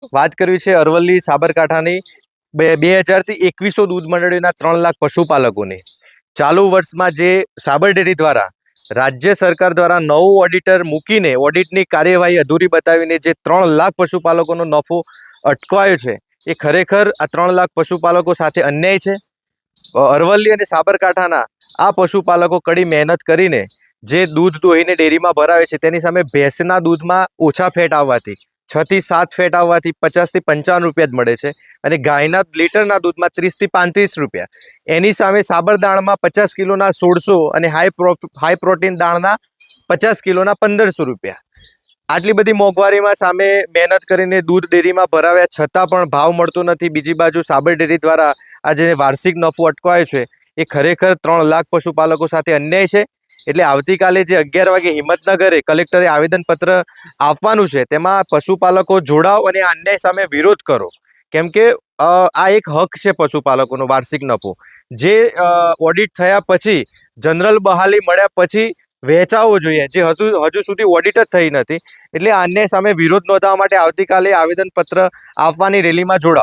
વાત કરવી છે અરવલ્લી સાબરકાંઠાની 2000 થી 2100 દૂધ મંડળીના 3 લાખ પશુપાલકોની. ચાલુ વર્ષમાં જે સાબર ડેરી દ્વારા રાજ્ય સરકાર દ્વારા નવું ઓડિટર મૂકીને ઓડિટની કાર્યવાહી અધૂરી બતાવીને જે 3 લાખ પશુપાલકોનો નફો અટકાવ્યો છે, એ ખરેખર આ 3 લાખ પશુપાલકો સાથે અન્યાય છે. અરવલ્લી અને સાબરકાંઠાના આ પશુપાલકો કડી મહેનત કરીને જે દૂધ દોહીને ડેરીમાં ભરાવે છે, તેની સામે ભેંસના દૂધમાં ઓછા ફેટ આવવાથી 6 થી 7 ફેટ આવવાથી 50 થી 55 રૂપિયા જ મળે છે અને ગાયના લીટરના દૂધમાં 30 થી 35 રૂપિયા. એની સામે સાબરદાણામાં 50 કિલોના 1600 અને હાઈ પ્રોટીન દાણના 50 કિલોના 1500 રૂપિયા. આટલી બધી મોંઘવારીમાં સામે મહેનત કરીને દૂધ ડેરીમાં ભરાવ્યા છતાં પણ ભાવ મળતો નથી. બીજી બાજુ સાબર ડેરી દ્વારા આ જે વાર્ષિક નફો અટકાવ્યો છે, એ ખરેખર 3 લાખ પશુપાલકો સાથે અન્યાય છે. એટલે આવતીકાલે જે 11 વાગે હિંમતનગરે કલેક્ટરે આવેદનપત્ર આપવાનું છે, તેમાં પશુપાલકો જોડાઓ અને આ અન્યાય સામે વિરોધ કરો. કેમ કે આ એક હક છે પશુપાલકોનો વાર્ષિક નફો, જે ઓડિટ થયા પછી જનરલ બહાલી મળ્યા પછી વહેંચાવો જોઈએ, જે હજુ સુધી ઓડિટ જ થઈ નથી. એટલે આ અન્યાય સામે વિરોધ નોંધાવવા માટે આવતીકાલે આવેદનપત્ર આપવાની રેલીમાં જોડાઓ.